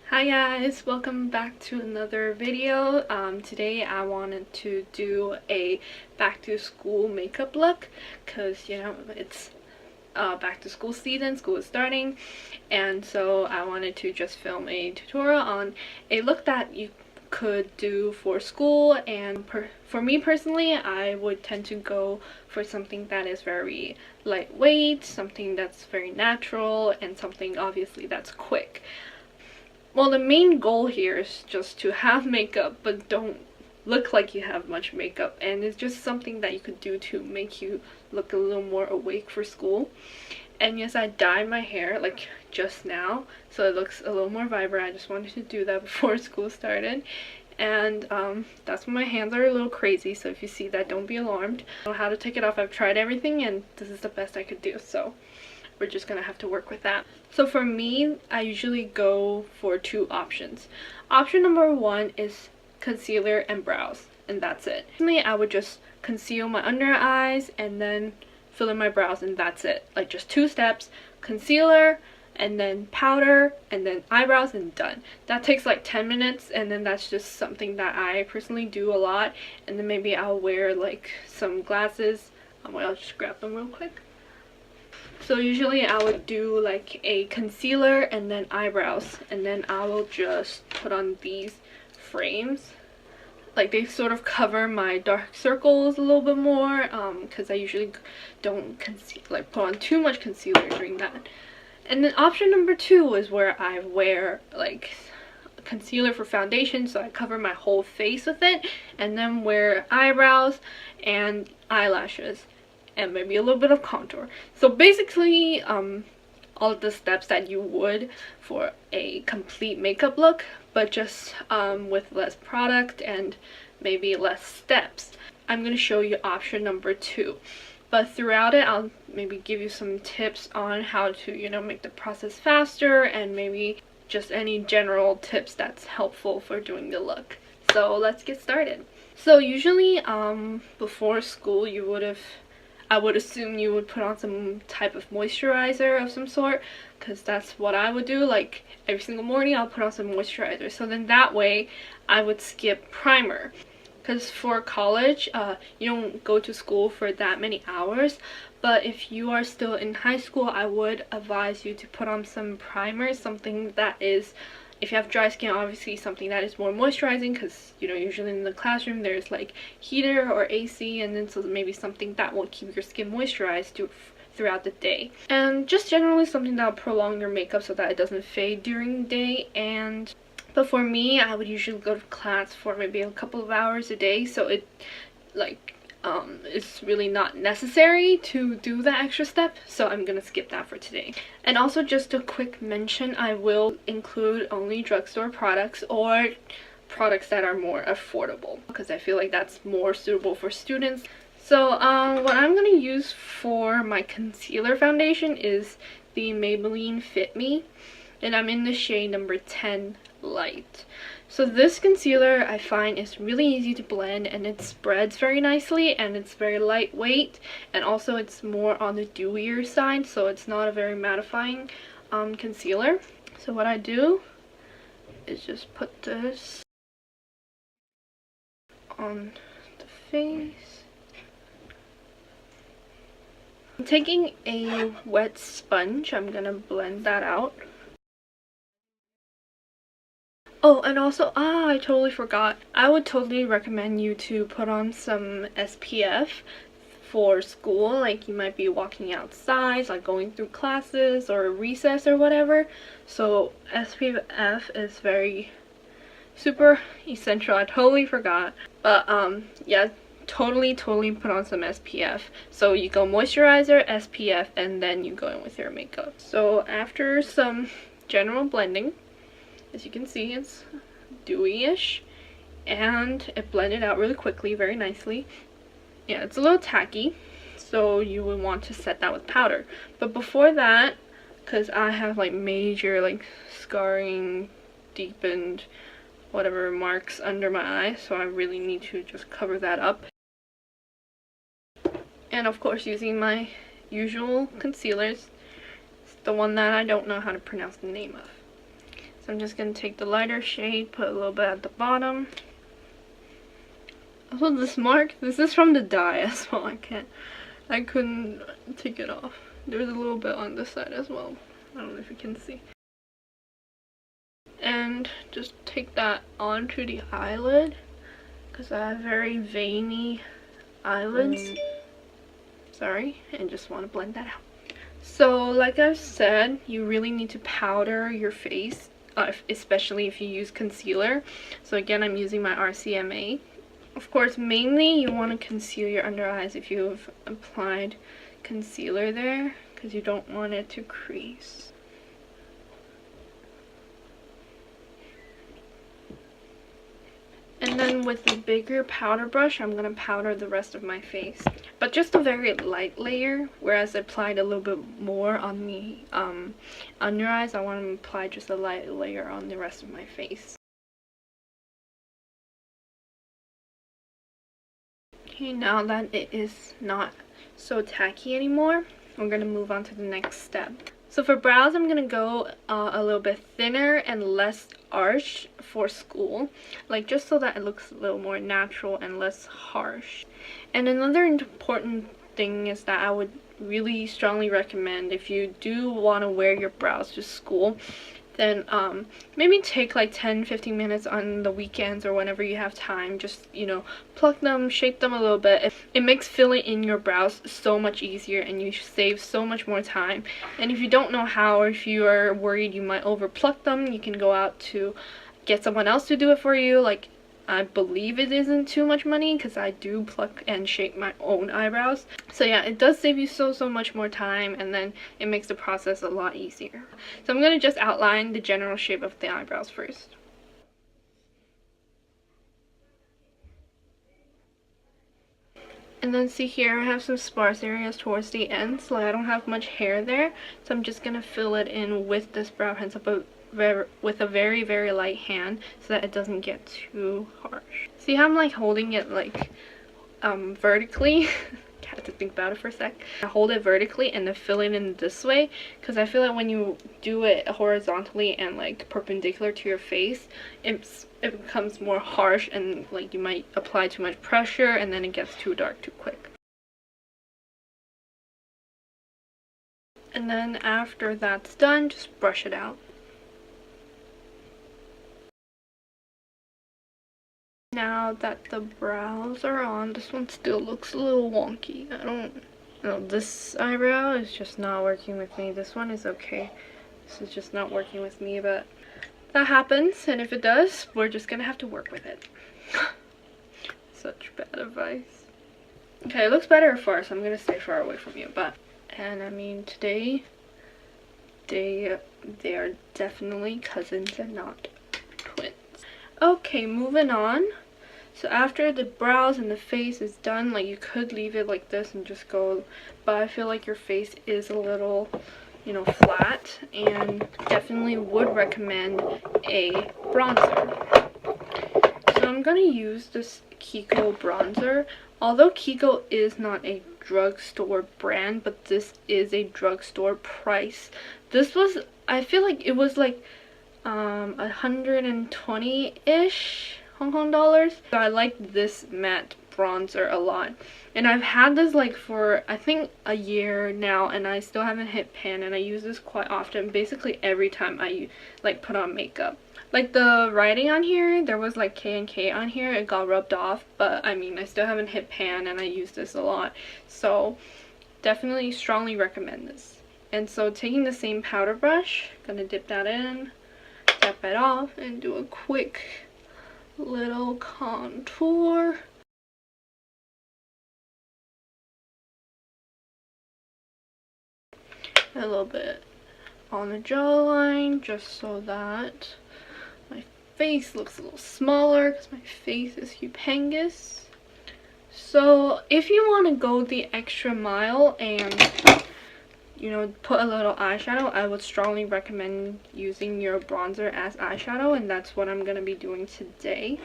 Hi guys, welcome back to another video. Today I wanted to do a back to school makeup look because it's back to school season, school is starting, and so I wanted to just film a tutorial on a look that you could do for school. And for me personally, I would tend to go for something that is very lightweight, something that's very natural, and something obviously that's quick. Well, the main goal here is just to have makeup but don't look like you have much makeup, and it's just something that you could do to make you look a little more awake for school. And yes, I dyed my hair like just now, so it looks a little more vibrant. I just wanted to do that before school started. And that's when my hands are a little crazy, so if you see that, don't be alarmed. I don't know how to take it off. I've tried everything and this is the best I could do, so we're just gonna have to work with that. So for me, I usually go for two options. Option number one is concealer and brows, and that's it. Personally, I would just conceal my under eyes and then fill in my brows, and that's it. Like just two steps: concealer and then powder and then eyebrows, and done. That takes like 10 minutes, and then that's just something that I personally do a lot. And then maybe I'll wear like some glasses. I'll just grab them real quick. So usually I would do like a concealer and then eyebrows, and then I will just put on these frames. Like they sort of cover my dark circles a little bit more, because I usually don't put on too much concealer during that. And then option number two is where I wear like concealer for foundation, so I cover my whole face with it, and then wear eyebrows and eyelashes and maybe a little bit of contour. So basically all of the steps that you would for a complete makeup look, but just with less product and maybe less steps. I'm going to show you option number two, but throughout it I'll maybe give you some tips on how to make the process faster, and maybe just any general tips that's helpful for doing the look. So let's get started. So usually before school I would assume you would put on some type of moisturizer of some sort, because that's what I would do. Like every single morning I'll put on some moisturizer, so then that way I would skip primer. Because for college, you don't go to school for that many hours, but if you are still in high school, I would advise you to put on some primer, something that is, if you have dry skin, obviously something that is more moisturizing, because usually in the classroom there's like heater or AC, and then so maybe something that will keep your skin moisturized throughout the day. And just generally something that will prolong your makeup so that it doesn't fade during the day. But for me, I would usually go to class for maybe a couple of hours a day, so it's really not necessary to do that extra step, so I'm gonna skip that for today. And also, just a quick mention, I will include only drugstore products or products that are more affordable, because I feel like that's more suitable for students. So what I'm gonna use for my concealer foundation is the Maybelline Fit Me, and I'm in the shade number 10 Light. So this concealer I find is really easy to blend, and it spreads very nicely, and it's very lightweight, and also it's more on the dewier side, so it's not a very mattifying concealer. So what I do is just put this on the face. I'm taking a wet sponge. I'm gonna blend that out. Oh, and also, I totally forgot. I would totally recommend you to put on some SPF for school. Like you might be walking outside, like going through classes or recess or whatever. So SPF is very super essential. I totally forgot. But yeah, totally put on some SPF. So you go moisturizer, SPF, and then you go in with your makeup. So after some general blending, as you can see, it's dewy-ish, and it blended out really quickly, very nicely. Yeah, it's a little tacky, so you would want to set that with powder. But before that, because I have like major like scarring, deepened, whatever marks under my eye, so I really need to just cover that up. And of course, using my usual concealers, the one that I don't know how to pronounce the name of. So I'm just going to take the lighter shade, put a little bit at the bottom. Also, this mark, this is from the dye as well. I couldn't take it off. There's a little bit on this side as well. I don't know if you can see. And just take that onto the eyelid, because I have very veiny eyelids. Sorry, and just want to blend that out. So like I've said, you really need to powder your face, especially if you use concealer. So again, I'm using my RCMA. Of course, mainly you want to conceal your under eyes if you've applied concealer there, because you don't want it to crease. And then with the bigger powder brush, I'm going to powder the rest of my face. But just a very light layer, whereas I applied a little bit more on the under eyes. I want to apply just a light layer on the rest of my face. Okay, now that it is not so tacky anymore, we're going to move on to the next step. So for brows, I'm going to go a little bit thinner and less arch for school, like just so that it looks a little more natural and less harsh. And another important thing is that I would really strongly recommend, if you do want to wear your brows to school, then maybe take like 10-15 minutes on the weekends or whenever you have time. Just, you know, pluck them, shape them a little bit. It makes filling in your brows so much easier, and you save so much more time. And if you don't know how, or if you are worried you might over pluck them, you can go out to get someone else to do it for you. Like, I believe it isn't too much money, because I do pluck and shape my own eyebrows. So yeah, it does save you so much more time, and then it makes the process a lot easier. So I'm going to just outline the general shape of the eyebrows first. And then see here, I have some sparse areas towards the end, so I don't have much hair there. So I'm just going to fill it in with this brow pencil, but with a very light hand, so that it doesn't get too harsh. See how I'm like holding it like vertically? I had to think about it for a sec. I hold it vertically and then fill it in this way, because I feel like when you do it horizontally and like perpendicular to your face, it becomes more harsh, and like you might apply too much pressure and then it gets too dark too quick. And then after that's done, just brush it out. Now that the brows are on, this one still looks a little wonky. I don't know, this eyebrow is just not working with me. This one is okay. This is just not working with me, but that happens, and if it does, we're just gonna have to work with it. Such bad advice. Okay, it looks better far, so I'm gonna stay far away from you, but, and I mean, today, they are definitely cousins and not twins. Okay, moving on. So after the brows and the face is done, like, you could leave it like this and just go, but I feel like your face is a little, you know, flat, and definitely would recommend a bronzer. So I'm gonna use this Kiko bronzer. Although Kiko is not a drugstore brand, but this is a drugstore price. This was, I feel like it was like 120-ish Hong Kong dollars. So I like this matte bronzer a lot, and I've had this like for I think a year now, and I still haven't hit pan, and I use this quite often, basically every time I like put on makeup. Like the writing on here, there was like K and K on here, it got rubbed off, but I mean I still haven't hit pan, and I use this a lot, so definitely strongly recommend this. And so taking the same powder brush, gonna dip that in, tap it off, and do a quick little contour. A little bit on the jawline, just so that my face looks a little smaller, because my face is humongous. So if you want to go the extra mile and, you know, put a little eyeshadow, I would strongly recommend using your bronzer as eyeshadow, and that's what I'm going to be doing today.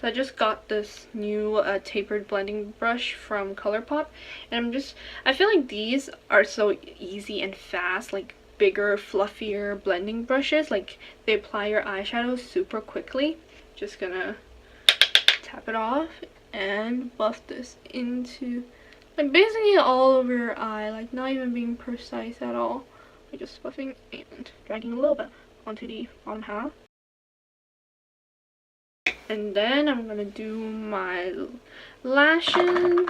So I just got this new tapered blending brush from ColourPop, and I feel like these are so easy and fast. Like, bigger, fluffier blending brushes. Like, they apply your eyeshadow super quickly. Just gonna tap it off and buff this into, like, basically all over your eye, like not even being precise at all. Like, just buffing and dragging a little bit onto the bottom half. And then I'm gonna do my lashes.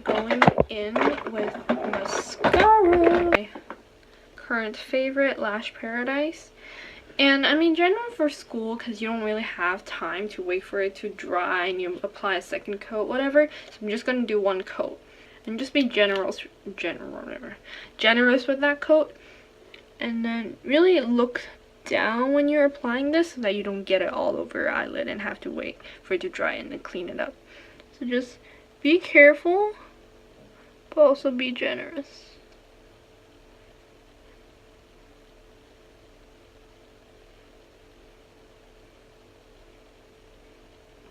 Going in with mascara. My current favorite, Lash Paradise. And I mean, general for school, because you don't really have time to wait for it to dry and you apply a second coat, whatever. So I'm just gonna do one coat and just be generous with that coat. And then really look down when you're applying this so that you don't get it all over your eyelid and have to wait for it to dry and then clean it up. So just be careful, but also be generous.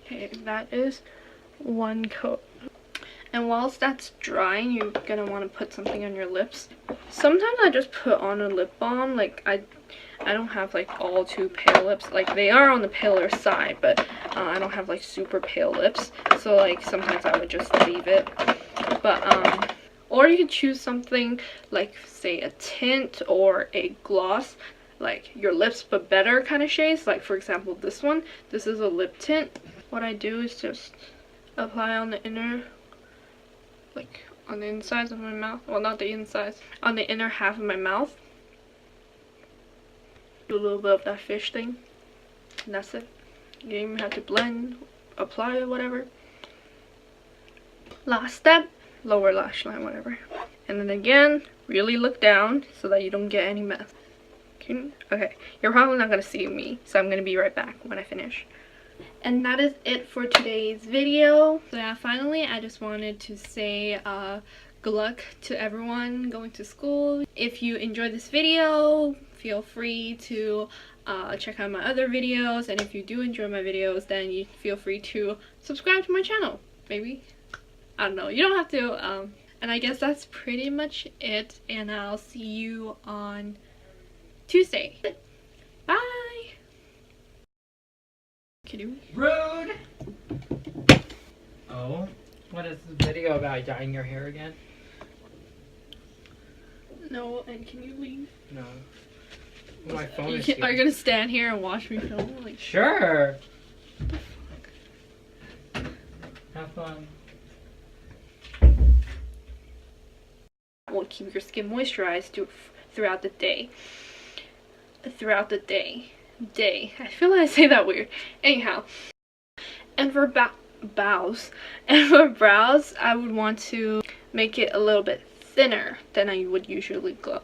Okay, that is one coat. And whilst that's drying, you're gonna want to put something on your lips. Sometimes I just put on a lip balm. Like, I don't have like all too pale lips. Like, they are on the paler side, but I don't have like super pale lips. So like sometimes I would just leave it. But or you could choose something like, say, a tint or a gloss, like your lips but better kind of shades. Like, for example, this one. This is a lip tint. What I do is just apply on the inner, like on the insides of my mouth. Well, not the insides, on the inner half of my mouth. Do a little bit of that fish thing. And that's it. You don't even have to blend, apply, or whatever. Last step, lower lash line, whatever. And then again, really look down so that you don't get any mess. Okay, you're probably not going to see me, so I'm going to be right back when I finish. And that is it for today's video. So yeah, finally I just wanted to say good luck to everyone going to school. If you enjoyed this video, feel free to check out my other videos, and if you do enjoy my videos, then you feel free to subscribe to my channel. Maybe, I don't know, you don't have to. And I guess that's pretty much it, and I'll see you on Tuesday. Bye. Kidding? Rude! Oh, what is this video about? Dyeing your hair again? No, and can you leave? No. My phone is Are you gonna stand here and watch me film? Like, sure! Have fun. Will keep your skin moisturized throughout the day. I feel like I say that weird. Anyhow, and for brows, I would want to make it a little bit thinner than I would usually go.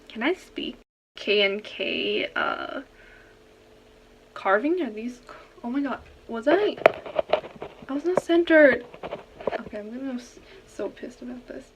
Can I speak? K&K carving? Are these? Oh my god, was I was not centered. Okay, I'm gonna be so pissed about this.